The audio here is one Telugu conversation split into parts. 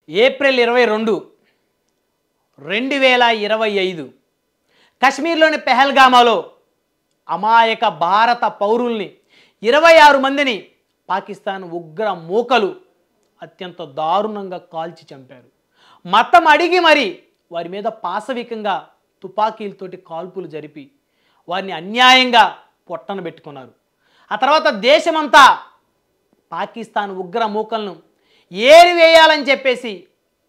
ఏప్రిల్ 22, 2025 కశ్మీర్లోని పెహల్గామాలో అమాయక భారత పౌరుల్ని 26 మందిని పాకిస్తాన్ ఉగ్ర మూకలు అత్యంత దారుణంగా కాల్చి చంపారు. మతం అడిగి మరి వారి మీద పాశవికంగా తుపాకీలతోటి కాల్పులు జరిపి వారిని అన్యాయంగా పొట్టన పెట్టుకున్నారు. ఆ తర్వాత దేశమంతా పాకిస్తాన్ ఉగ్ర మూకలను ఏరివేయాలని చెప్పేసి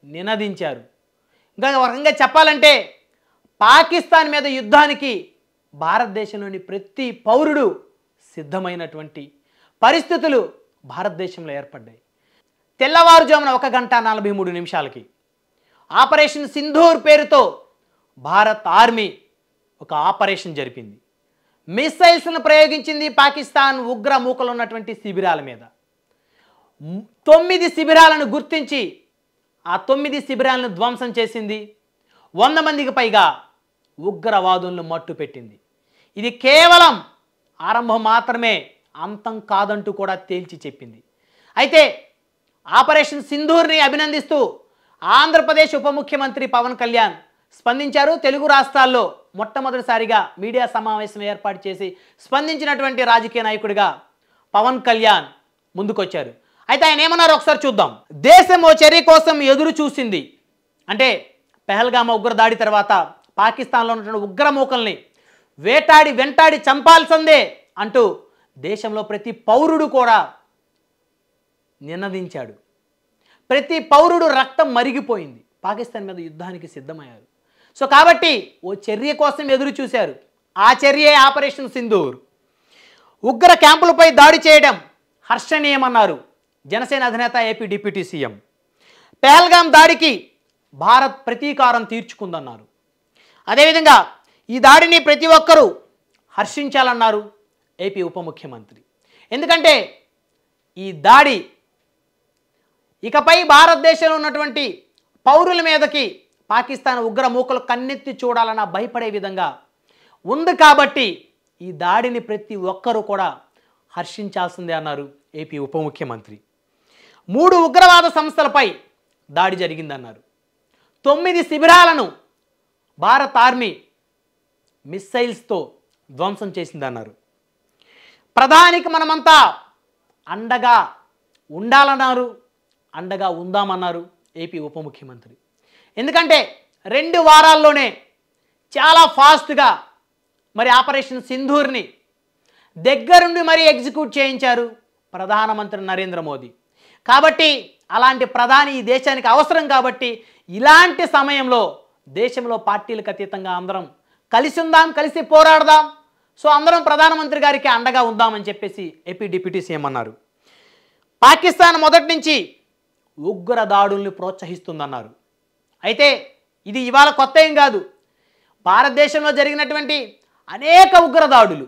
నినదించారు. ఇంకా ఒక రకంగా చెప్పాలంటే పాకిస్తాన్ మీద యుద్ధానికి భారతదేశంలోని ప్రతి పౌరుడు సిద్ధమైనటువంటి పరిస్థితులు భారతదేశంలో ఏర్పడ్డాయి. తెల్లవారుజామున 1:43 ఆపరేషన్ సింధూర్ పేరుతో భారత్ ఆర్మీ ఒక ఆపరేషన్ జరిపింది. మిసైల్స్ను ప్రయోగించింది పాకిస్తాన్ ఉగ్ర మూకలు ఉన్నటువంటి శిబిరాల మీద. 9 శిబిరాలను గుర్తించి ఆ 9 శిబిరాలను ధ్వంసం చేసింది. 100 మందికి పైగా ఉగ్రవాదులను మట్టు పెట్టింది. ఇది కేవలం ఆరంభం మాత్రమే, అంతం కాదంటూ కూడా తేల్చి చెప్పింది. అయితే ఆపరేషన్ సింధూర్ని అభినందిస్తూ ఆంధ్రప్రదేశ్ ఉప ముఖ్యమంత్రి పవన్ కళ్యాణ్ స్పందించారు. తెలుగు రాష్ట్రాల్లో మొట్టమొదటిసారిగా మీడియా సమావేశం ఏర్పాటు చేసి స్పందించినటువంటి రాజకీయ నాయకుడిగా పవన్ కళ్యాణ్ ముందుకొచ్చారు. అయితే ఆయన ఏమన్నారో ఒకసారి చూద్దాం. దేశం ఓ చర్య కోసం ఎదురు చూసింది. అంటే పెహల్గామా ఉగ్రదాడి తర్వాత పాకిస్తాన్లో ఉన్నటువంటి ఉగ్రమూకల్ని వెంటాడి చంపాల్సిందే అంటూ దేశంలో ప్రతి పౌరుడు కూడా నినదించాడు. ప్రతి పౌరుడు రక్తం మరిగిపోయింది. పాకిస్తాన్ మీద యుద్ధానికి సిద్ధమయ్యారు. సో కాబట్టి ఓ చర్య కోసం ఎదురు చూశారు. ఆ చర్యే ఆపరేషన్ సింధూర్. ఉగ్ర క్యాంపులపై దాడి చేయడం హర్షణీయమన్నారు జనసేన అధినేత ఏపీ డిప్యూటీ సీఎం. పెహల్గాం దాడికి భారత్ ప్రతీకారం తీర్చుకుందన్నారు. అదేవిధంగా ఈ దాడిని ప్రతి ఒక్కరూ హర్షించాలన్నారు ఏపీ ఉప ముఖ్యమంత్రి. ఎందుకంటే ఈ దాడి ఇకపై భారతదేశంలో ఉన్నటువంటి పౌరుల మీదకి పాకిస్తాన్ ఉగ్ర మూకలు కన్నెత్తి చూడాలన్న భయపడే విధంగా ఉంది. కాబట్టి ఈ దాడిని ప్రతి ఒక్కరూ కూడా హర్షించాల్సిందే అన్నారు ఏపీ ఉప ముఖ్యమంత్రి. 3 ఉగ్రవాద సంస్థలపై దాడి జరిగిందన్నారు. 9 శిబిరాలను భారత ఆర్మీ మిస్సైల్స్తో ధ్వంసం చేసిందన్నారు. ప్రధానికి మనమంతా అండగా ఉండాలన్నారు, అండగా ఉందామన్నారు ఏపీ ఉప ముఖ్యమంత్రి. ఎందుకంటే 2 వారాల్లోనే చాలా ఫాస్ట్గా మరి ఆపరేషన్ సింధూర్ని దగ్గరుండి మరి ఎగ్జిక్యూట్ చేయించారు ప్రధానమంత్రి నరేంద్ర మోదీ. కాబట్టి అలాంటి ప్రధాని ఈ దేశానికి అవసరం. కాబట్టి ఇలాంటి సమయంలో దేశంలో పార్టీలకు అతీతంగా అందరం కలిసి ఉందాం, కలిసి పోరాడదాం. సో అందరం ప్రధానమంత్రి గారికి అండగా ఉందామని చెప్పేసి ఏపీ డిప్యూటీ సీఎం అన్నారు. పాకిస్తాన్ మొదటి నుంచి ఉగ్ర దాడుల్ని ప్రోత్సహిస్తుందన్నారు. అయితే ఇది ఇవాళ కొత్త ఏం కాదు. భారతదేశంలో జరిగినటువంటి అనేక ఉగ్రదాడులు,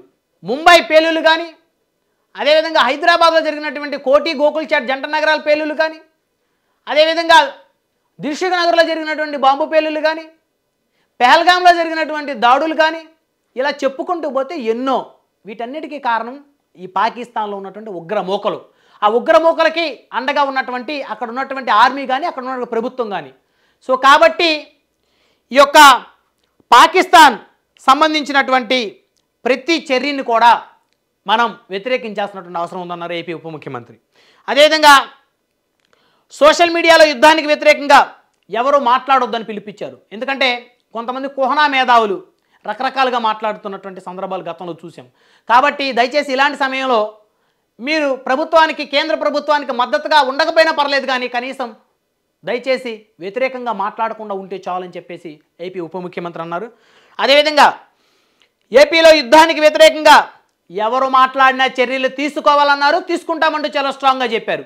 ముంబై పేలులు కానీ, అదేవిధంగా హైదరాబాద్లో జరిగినటువంటి కోటి గోకుల్చాట్ జంట నగరాల పేలులు కానీ, అదేవిధంగా దిల్సుఖ్ నగర్లో జరిగినటువంటి బాంబు పేలులు కానీ, పెహల్గాంలో జరిగినటువంటి దాడులు కానీ, ఇలా చెప్పుకుంటూ పోతే ఎన్నో. వీటన్నిటికీ కారణం ఈ పాకిస్తాన్లో ఉన్నటువంటి ఉగ్రమూకలు. ఆ ఉగ్రమూకలకి అండగా ఉన్నటువంటి అక్కడ ఉన్నటువంటి ఆర్మీ కానీ, అక్కడ ఉన్నటువంటి ప్రభుత్వం కానీ. సో కాబట్టి ఈ యొక్క పాకిస్తాన్ సంబంధించినటువంటి ప్రతి చర్యని కూడా మనం వ్యతిరేకించాల్సినటువంటి అవసరం ఉందన్నారు ఏపీ ఉప ముఖ్యమంత్రి. అదేవిధంగా సోషల్ మీడియాలో యుద్ధానికి వ్యతిరేకంగా ఎవరు మాట్లాడొద్దని పిలిపించారు. ఎందుకంటే కొంతమంది కుహనా మేధావులు రకరకాలుగా మాట్లాడుతున్నటువంటి సందర్భాలు గతంలో చూసాం. కాబట్టి దయచేసి ఇలాంటి సమయంలో మీరు ప్రభుత్వానికి, కేంద్ర ప్రభుత్వానికి మద్దతుగా ఉండకపోయినా పర్లేదు, కానీ కనీసం దయచేసి వ్యతిరేకంగా మాట్లాడకుండా ఉంటే చాలని చెప్పేసి ఏపీ ఉప ముఖ్యమంత్రి అన్నారు. అదేవిధంగా ఏపీలో యుద్ధానికి వ్యతిరేకంగా ఎవరు మాట్లాడినా చర్యలు తీసుకోవాలన్నారు. తీసుకుంటామంటూ చాలా స్ట్రాంగ్గా చెప్పారు.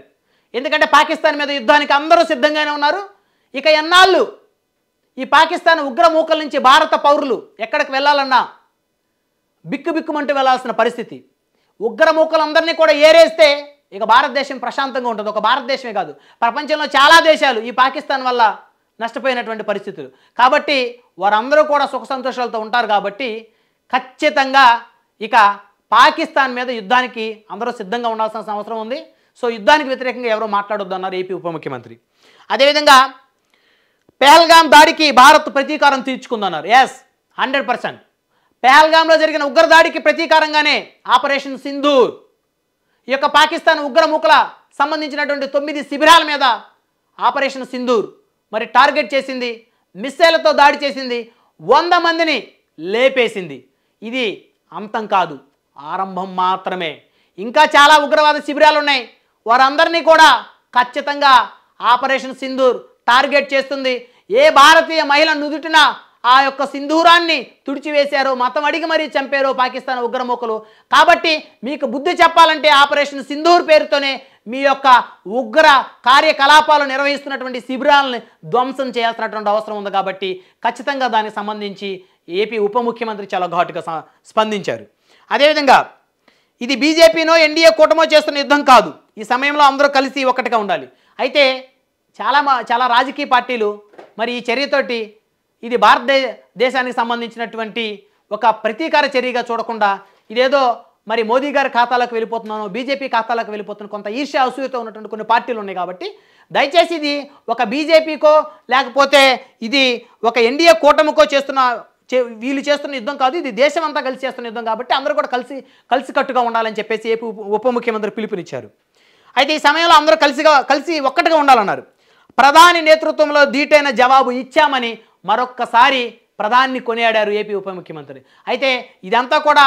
ఎందుకంటే పాకిస్తాన్ మీద యుద్ధానికి అందరూ సిద్ధంగానే ఉన్నారు. ఇక ఎన్నాళ్ళు ఈ పాకిస్తాన్ ఉగ్రమూకల నుంచి భారత పౌరులు ఎక్కడికి వెళ్ళాలన్నా బిక్కుబిక్కుమంటూ వెళ్ళాల్సిన పరిస్థితి. ఉగ్రమూకలందరినీ కూడా ఏరేస్తే ఇక భారతదేశం ప్రశాంతంగా ఉంటుంది. ఒక భారతదేశమే కాదు, ప్రపంచంలో చాలా దేశాలు ఈ పాకిస్తాన్ వల్ల నష్టపోయినటువంటి పరిస్థితులు. కాబట్టి వారందరూ కూడా సుఖ సంతోషాలతో ఉంటారు. కాబట్టి ఖచ్చితంగా ఇక పాకిస్తాన్ మీద యుద్ధానికి అందరూ సిద్ధంగా ఉండాల్సిన అవసరం ఉంది. సో యుద్ధానికి వ్యతిరేకంగా ఎవరో మాట్లాడొద్దన్నారు ఏపీ ఉప ముఖ్యమంత్రి. అదేవిధంగా పెహల్గాం దాడికి భారత్ ప్రతీకారం తీర్చుకుందన్నారు. ఎస్, 100%. పెహల్గాంలో జరిగిన ఉగ్ర దాడికి ప్రతీకారంగానే ఆపరేషన్ సింధూర్, ఈ యొక్క పాకిస్తాన్ ఉగ్రమూకల సంబంధించినటువంటి 9 శిబిరాల మీద ఆపరేషన్ సింధూర్ మరి టార్గెట్ చేసింది, మిస్సైళ్లతో దాడి చేసింది, 100 మందిని లేపేసింది. ఇది అంతం కాదు, ఆరంభం మాత్రమే. ఇంకా చాలా ఉగ్రవాద శిబిరాలు ఉన్నాయి. వారందరినీ కూడా ఖచ్చితంగా ఆపరేషన్ సింధూర్ టార్గెట్ చేస్తుంది. ఏ భారతీయ మహిళ నుదుటిన ఆ యొక్క సింధూరాన్ని తుడిచివేశారో, మతం అడిగి మరీ చంపారో పాకిస్తాన్ ఉగ్రమూకలు. కాబట్టి మీకు బుద్ధి చెప్పాలంటే ఆపరేషన్ సింధూర్ పేరుతోనే మీ యొక్క ఉగ్ర కార్యకలాపాలు నిర్వహిస్తున్నటువంటి శిబిరాలను ధ్వంసం చేయాల్సినటువంటి అవసరం ఉంది. కాబట్టి ఖచ్చితంగా దానికి సంబంధించి ఏపీ ఉప ముఖ్యమంత్రి చాలా ఘాటుగా స్పందించారు. అదేవిధంగా ఇది బీజేపీనో ఎన్డీఏ కూటమో చేస్తున్న యుద్ధం కాదు, ఈ సమయంలో అందరూ కలిసి ఒక్కటిగా ఉండాలి. అయితే చాలా రాజకీయ పార్టీలు మరి ఈ చర్యతోటి ఇది భారతదేశానికి సంబంధించినటువంటి ఒక ప్రతీకార చర్యగా చూడకుండా ఇదేదో మరి మోదీ గారి ఖాతాలోకి వెళ్ళిపోతున్నాను, బీజేపీ ఖాతాలోకి వెళ్ళిపోతున్న కొంత ఈర్ష్య అసూయతో ఉన్నటువంటి కొన్ని పార్టీలు ఉన్నాయి. కాబట్టి దయచేసి ఇది ఒక బీజేపీకో లేకపోతే ఇది ఒక ఎన్డీఏ కూటమికో వీళ్ళు చేస్తున్న యుద్ధం కాదు, ఇది దేశం అంతా కలిసి చేస్తున్న యుద్ధం. కాబట్టి అందరూ కూడా కలిసికట్టుగా ఉండాలని చెప్పేసి ఏపీ ఉప ముఖ్యమంత్రి పిలుపునిచ్చారు. అయితే ఈ సమయంలో అందరూ కలిసి ఒక్కటిగా ఉండాలన్నారు. ప్రధాని నేతృత్వంలో ధీటైన జవాబు ఇచ్చామని మరొక్కసారి ప్రధాని కొనియాడారు ఏపీ ఉప ముఖ్యమంత్రి. అయితే ఇదంతా కూడా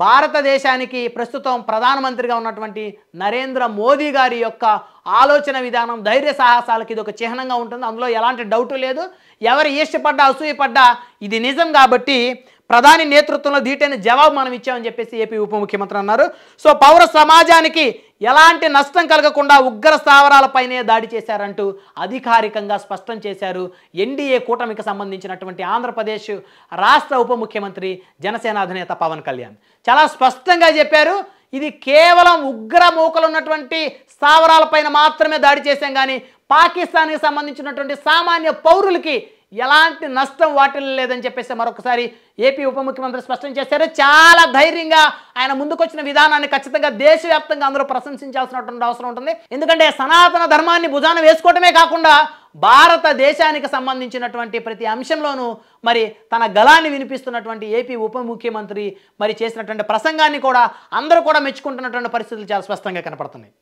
భారతదేశానికి ప్రస్తుతం ప్రధానమంత్రిగా ఉన్నటువంటి నరేంద్ర మోదీ గారి యొక్క ఆలోచన విధానం, ధైర్య సాహసాలకి ఇది ఒక చిహ్నంగా ఉంటుంది. అందులో ఎలాంటి డౌటు లేదు. ఎవరు ఇష్టపడ్డా అసూయపడ్డా ఇది నిజం. కాబట్టి ప్రధాని నేతృత్వంలో ధీటైన జవాబు మనం ఇచ్చామని చెప్పేసి ఏపీ ఉప ముఖ్యమంత్రి అన్నారు. సో పౌర సమాజానికి ఎలాంటి నష్టం కలగకుండా ఉగ్ర స్థావరాలపైనే దాడి చేశారంటూ అధికారికంగా స్పష్టం చేశారు ఎన్డీఏ కూటమికి సంబంధించినటువంటి ఆంధ్రప్రదేశ్ రాష్ట్ర ఉప ముఖ్యమంత్రి జనసేన అధినేత పవన్ కళ్యాణ్. చాలా స్పష్టంగా చెప్పారు, ఇది కేవలం ఉగ్రమూకలు ఉన్నటువంటి స్థావరాలపైన మాత్రమే దాడి చేశాం, కానీ పాకిస్తాన్కి సంబంధించినటువంటి సామాన్య పౌరులకి ఎలాంటి నష్టం వాటిల్లో లేదని చెప్పేసి మరొకసారి ఏపీ ఉప ముఖ్యమంత్రి స్పష్టం చేశారు. చాలా ధైర్యంగా ఆయన ముందుకొచ్చిన విధానాన్ని ఖచ్చితంగా దేశవ్యాప్తంగా అందరూ ప్రశంసించాల్సినటువంటి అవసరం ఉంటుంది. ఎందుకంటే సనాతన ధర్మాన్ని భుజాన వేసుకోవడమే కాకుండా భారతదేశానికి సంబంధించినటువంటి ప్రతి అంశంలోనూ మరి తన గళాన్ని వినిపిస్తున్నటువంటి ఏపీ ఉప ముఖ్యమంత్రి మరి చేసినటువంటి ప్రసంగాన్ని కూడా అందరూ కూడా మెచ్చుకుంటున్నటువంటి పరిస్థితులు చాలా స్పష్టంగా కనపడుతున్నాయి.